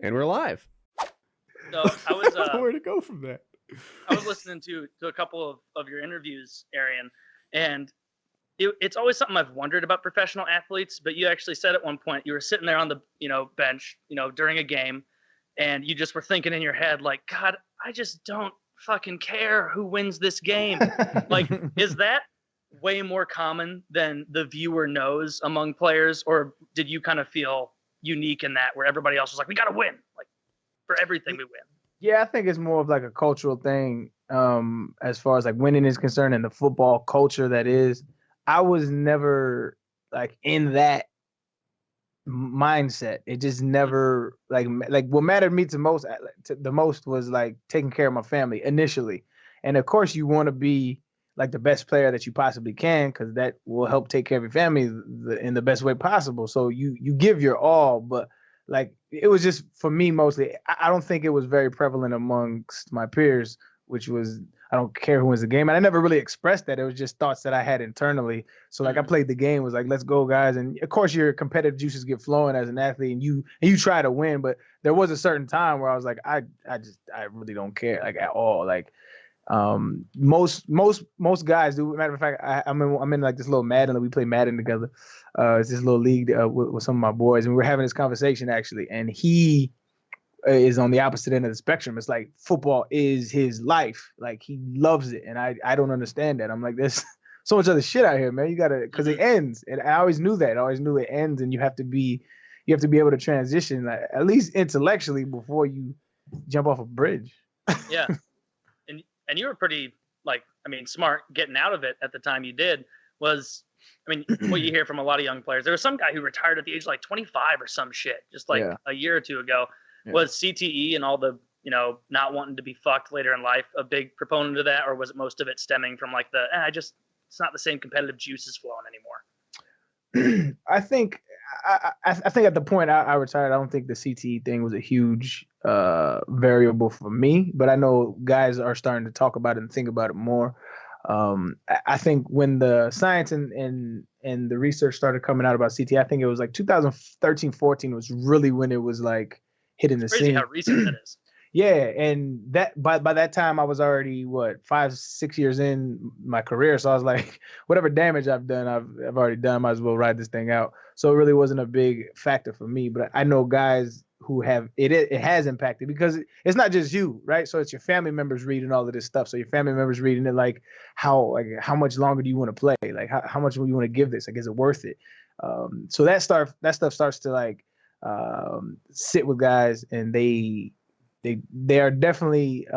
And we're live. So I was Where to go from that? I was listening to a couple of your interviews, Arian, and it's always something I've wondered about professional athletes. But you actually said at one point you were sitting there on the bench during a game, and you just were thinking in your head like, God, I just don't fucking care who wins this game. Like, is that way more common than the viewer knows among players, or did you kind of feel unique in that where everybody else was like, we got to win, like for everything we win? Yeah, I think it's more of like a cultural thing as far as like winning is concerned and the football culture that is. I was never like in that mindset. It just never like what mattered me the most was like taking care of my family initially. And of course you want to be like the best player that you possibly can because that will help take care of your family in the best way possible. So you give your all, but like it was just for me mostly. I don't think it was very prevalent amongst my peers, which was I don't care who wins the game. And I never really expressed that. It was just thoughts that I had internally. So like I played the game, was like, let's go, guys. And of course your competitive juices get flowing as an athlete and you try to win. But there was a certain time where I was like, I really don't care like at all. Like most guys do. Matter of fact, I'm in like this little Madden that we play Madden together. It's this little league with some of my boys, and we were having this conversation actually. And he is on the opposite end of the spectrum. It's like football is his life. Like he loves it, and I don't understand that. I'm like, there's so much other shit out here, man. You gotta, because it ends, and I always knew that. I always knew it ends, and you have to be able to transition like, at least intellectually before you jump off a bridge. Yeah. And you were pretty, like, I mean, smart getting out of it at the time you did. Was, I mean, what you hear from a lot of young players. There was some guy who retired at the age of like 25 or some shit, just like a year or two ago. Yeah. Was CTE and all the, not wanting to be fucked later in life a big proponent of that? Or was it most of it stemming from like it's not the same competitive juices flowing anymore? I think at the point I retired, I don't think the CTE thing was a huge variable for me, but I know guys are starting to talk about it and think about it more. I think when the science and the research started coming out about CTE, I think it was like 2013-14 was really when it was like hitting the scene. Crazy how recent that is. Yeah, and that by that time I was already 5-6 years in my career, so I was like, whatever damage I've done, I've already done. Might as well ride this thing out. So it really wasn't a big factor for me. But I know guys who have it. It has impacted because it's not just you, right? So it's your family members reading all of this stuff. So your family members reading it like how much longer do you want to play? Like how much do you want to give this? Like is it worth it? So that stuff starts to like sit with guys, and they are definitely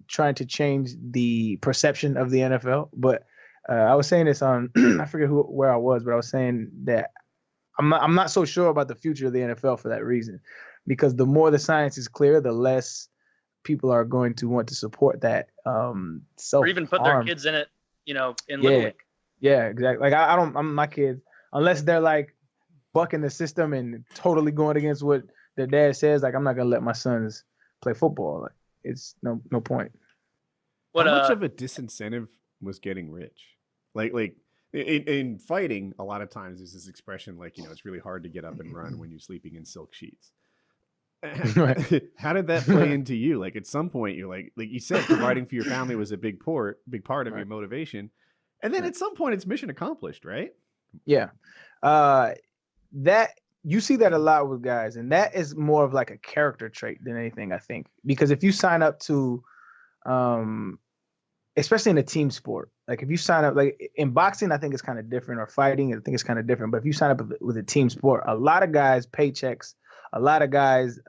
trying to change the perception of the NFL. But I was saying this on I forget where I was, but I was saying that I'm not so sure about the future of the NFL for that reason, because the more the science is clear, the less people are going to want to support that or even put their kids in it, in Little League. Yeah, exactly. Like I'm my kids, unless they're like bucking the system and totally going against what their dad says, like I'm not gonna let my sons play football. Like it's no point. How much of a disincentive was getting rich? Like in fighting, a lot of times there's this expression like, it's really hard to get up and run when you're sleeping in silk sheets. How did that play into you? Like at some point you're like you said, providing for your family was a big part of your motivation. And then at some point it's mission accomplished, right? Yeah. That you see that a lot with guys, and that is more of like a character trait than anything, I think. Because if you sign up to, especially in a team sport, like if you sign up, like in boxing, I think it's kind of different, or fighting, I think it's kind of different. But if you sign up with a team sport, a lot of guys' paychecks, a lot of guys'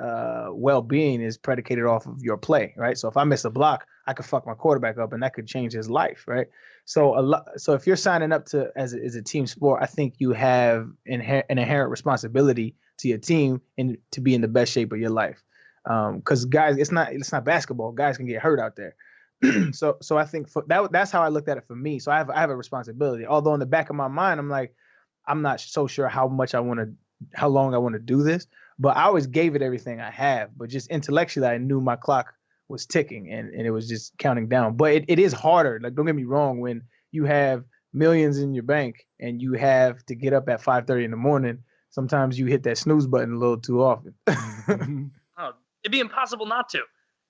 well-being is predicated off of your play, right? So if I miss a block, I could fuck my quarterback up, and that could change his life, right? So So if you're signing up to as a team sport, I think you have an inherent responsibility to your team and to be in the best shape of your life. Because guys, it's not basketball. Guys can get hurt out there. So I think that's how I looked at it for me. So I have a responsibility. Although in the back of my mind, I'm like, I'm not so sure how long I want to do this. But I always gave it everything I have. But just intellectually, I knew my clock was ticking and it was just counting down. But it is harder. Like, don't get me wrong, when you have millions in your bank and you have to get up at 5:30 in the morning, sometimes you hit that snooze button a little too often. Oh, be impossible not to.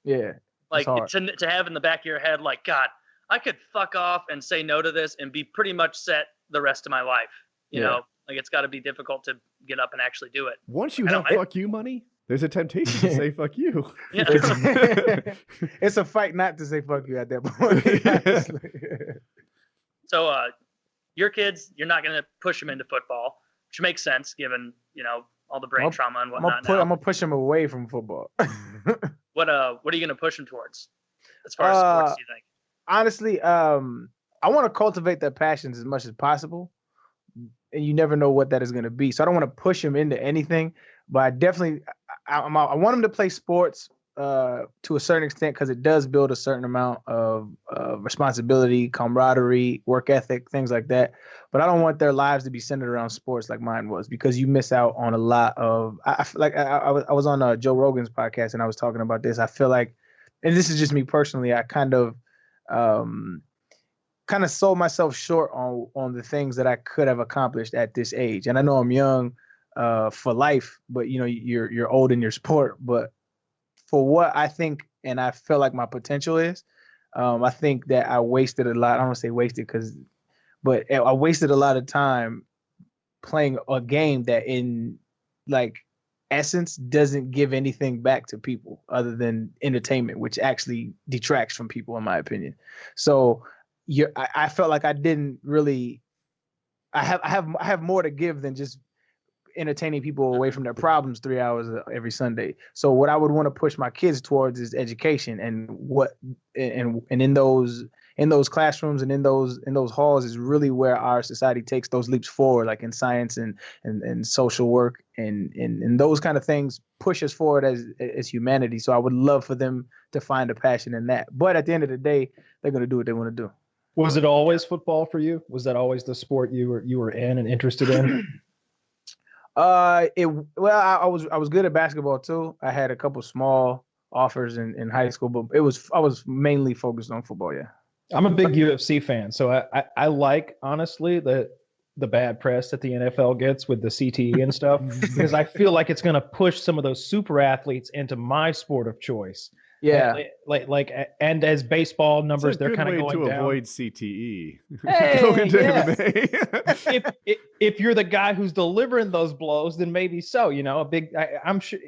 Yeah. Like to have in the back of your head, like, God, I could fuck off and say no to this and be pretty much set the rest of my life. You know, like it's got to be difficult to get up and actually do it. Once you have fuck you money, there's a temptation to say fuck you. Yeah. It's a fight not to say fuck you at that point. So your kids, you're not going to push them into football, which makes sense given, you know, all the brain trauma and whatnot. I'm gonna push them away from football. What are you going to push them towards as far as sports, do you think? Honestly, I want to cultivate their passions as much as possible, and you never know what that is going to be. So I don't want to push them into anything, but I definitely I want them to play sports to a certain extent because it does build a certain amount of responsibility, camaraderie, work ethic, things like that. But I don't want their lives to be centered around sports like mine was, because you miss out on a lot of. I feel like I was on Joe Rogan's podcast and I was talking about this. I feel like, and this is just me personally, I kind of sold myself short on the things that I could have accomplished at this age. And I know I'm young for life, but you know, you're old in your sport. But for what I think and I feel like my potential is, I think that I wasted a lot. I don't want to say wasted but I wasted a lot of time playing a game that in like essence doesn't give anything back to people other than entertainment, which actually detracts from people in my opinion. So I felt like I didn't really. I have more to give than just entertaining people away from their problems 3 hours every Sunday. So what I would want to push my kids towards is education, and in those classrooms and in those halls is really where our society takes those leaps forward, like in science and social work and those kind of things push us forward as humanity. So I would love for them to find a passion in that. But at the end of the day, they're going to do what they want to do. Was it always football for you? Was that always the sport you were in and interested in? I was good at basketball too. I had a couple small offers in high school, but I was mainly focused on football. Yeah. I'm a big UFC fan, so I like, honestly, the bad press that the NFL gets with the CTE and stuff, because I feel like it's going to push some of those super athletes into my sport of choice. Yeah, and as baseball numbers, they're kind of going to down. Avoid CTE. Hey, Go into yes. MMA. if you're the guy who's delivering those blows, then maybe so. You know, I'm sure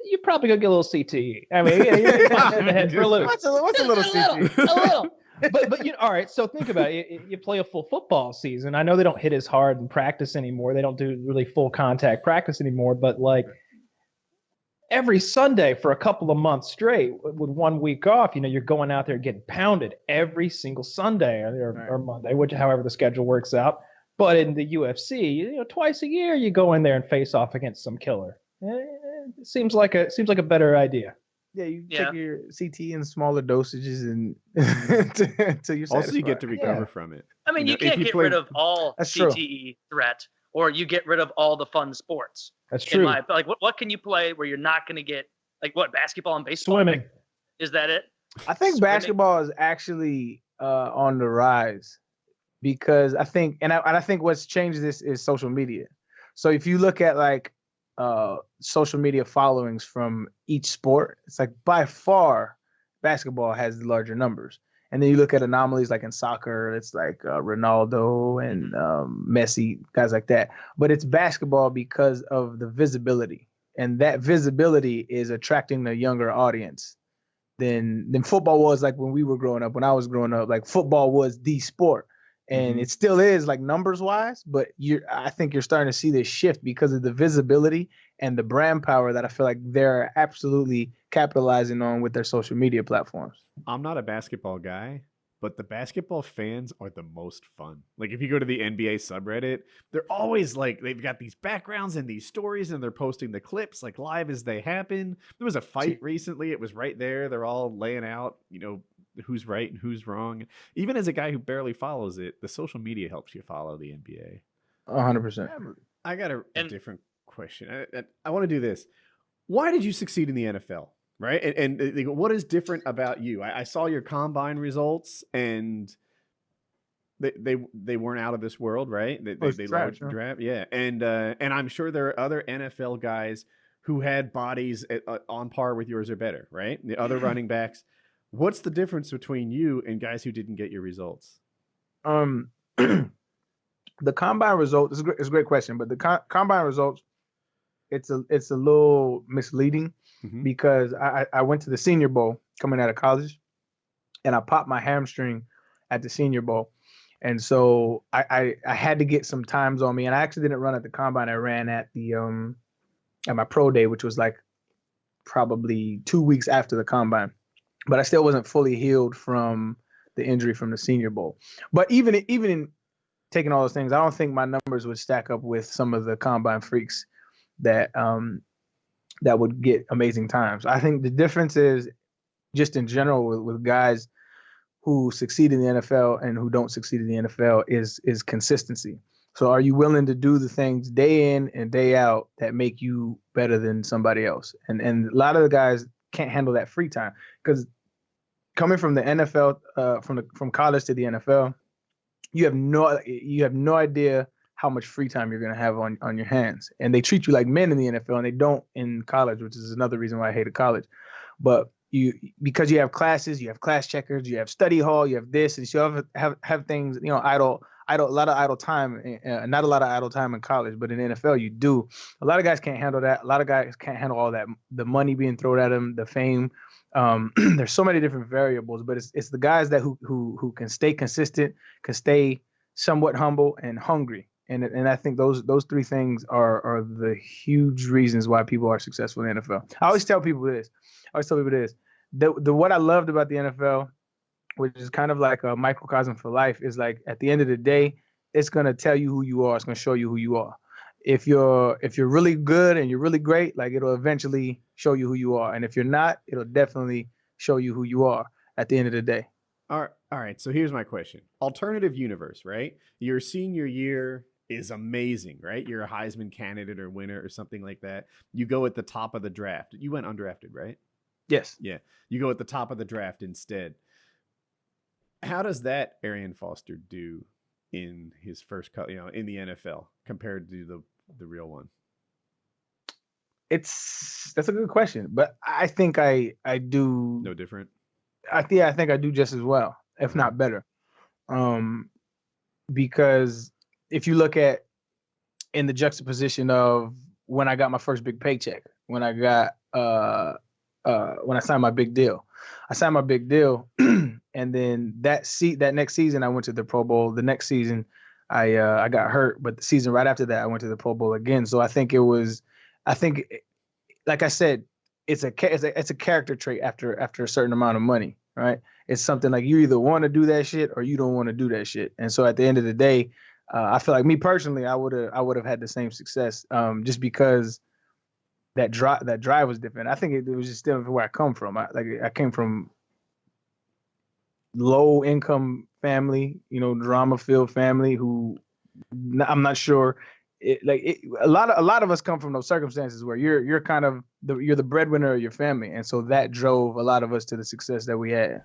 you're probably gonna get a little CTE. I mean, you're punching in the head for a little. What's a little CTE? A little. But you know, all right. So think about it. You play a full football season. I know they don't hit as hard in practice anymore. They don't do really full contact practice anymore. But like every Sunday for a couple of months straight, with 1 week off, you know, you're going out there getting pounded every single Sunday or Monday, however the schedule works out. But in the UFC, you know, twice a year you go in there and face off against some killer. It seems like a better idea. Yeah, you take your CT in smaller dosages and until you're satisfied. Also, you get to recover from it. I mean, you can't get rid of all CTE threat, or you get rid of all the fun sports. That's true. Like, what can you play where you're not going to get, like, what, basketball and baseball? Swimming. Is that it? I think basketball is actually on the rise, because I think what's changed this is social media. So if you look at like social media followings from each sport, it's like by far basketball has the larger numbers. And then you look at anomalies like in soccer, it's like Ronaldo and Messi, guys like that. But it's basketball because of the visibility, and that visibility is attracting the younger audience than football was. Like when we were growing up, when I was growing up, like football was the sport, and it still is, like numbers wise. But I think you're starting to see this shift because of the visibility and the brand power that I feel like they're absolutely capitalizing on with their social media platforms. I'm not a basketball guy, but the basketball fans are the most fun. Like if you go to the NBA subreddit, they're always like, they've got these backgrounds and these stories, and they're posting the clips like live as they happen. There was a fight recently. It was right there. They're all laying out, you know, who's right and who's wrong. Even as a guy who barely follows it, the social media helps you follow the NBA. 100%. I got a different question. I want to do this. Why did you succeed in the NFL? Right. And what is different about you? I saw your combine results, and they weren't out of this world, right? They loved draft. Yeah. And I'm sure there are other NFL guys who had bodies on par with yours or better, right? The other running backs. What's the difference between you and guys who didn't get your results? The combine result is a great question, but the combine results, it's a little misleading because I went to the Senior Bowl coming out of college, and I popped my hamstring at the Senior Bowl. And so I had to get some times on me, and I actually didn't run at the combine. I ran at the at my pro day, which was like probably 2 weeks after the combine, but I still wasn't fully healed from the injury from the Senior Bowl. But even in taking all those things, I don't think my numbers would stack up with some of the combine freaks that would get amazing times. I think the difference is just in general with guys who succeed in the NFL and who don't succeed in the NFL is consistency. So are you willing to do the things day in and day out that make you better than somebody else? And a lot of the guys can't handle that free time, because coming from the NFL, from college to the NFL, you have no idea how much free time you're going to have on your hands. And they treat you like men in the NFL, and they don't in college, which is another reason why I hated college. But because you have classes, you have class checkers, you have study hall, you have this, and you have things, idle, a lot of idle time, not a lot of idle time in college, but in NFL you do. A lot of guys can't handle that. A lot of guys can't handle all that, the money being thrown at them, the fame. There's so many different variables, but it's the guys that who can stay consistent, can stay somewhat humble and hungry. And I think those three things are the huge reasons why people are successful in the NFL. I always tell people this. The what I loved about the NFL, which is kind of like a microcosm for life, is like at the end of the day, it's gonna tell you who you are. It's gonna show you who you are. If you're really good and you're really great, like it'll eventually show you who you are. And if you're not, it'll definitely show you who you are at the end of the day. All right. So here's my question. Alternative universe, right? Your senior year is amazing, right? You're a Heisman candidate or winner or something like that. You go at the top of the draft. You went undrafted, right? Yes. Yeah. You go at the top of the draft instead. How does that Arian Foster do in his first cut, in the NFL compared to the real one? That's a good question, but I think I do no different. I think I do just as well, if not better. Because if you look at in the juxtaposition of when I got my first big paycheck, when I got when I signed my big deal. I signed my big deal, and then that next season I went to the Pro Bowl. The next season I got hurt, but the season right after that I went to the Pro Bowl again. So I think like I said, it's a character trait after a certain amount of money, right? It's something like you either want to do that shit or you don't want to do that shit. And so at the end of the day, I feel like me personally, I would have had the same success, just because that drive was different. I think it was just different where I come from. I came from low income family, drama filled family who I'm not sure. A lot of us come from those circumstances where you're kind of you're the breadwinner of your family, and so that drove a lot of us to the success that we had.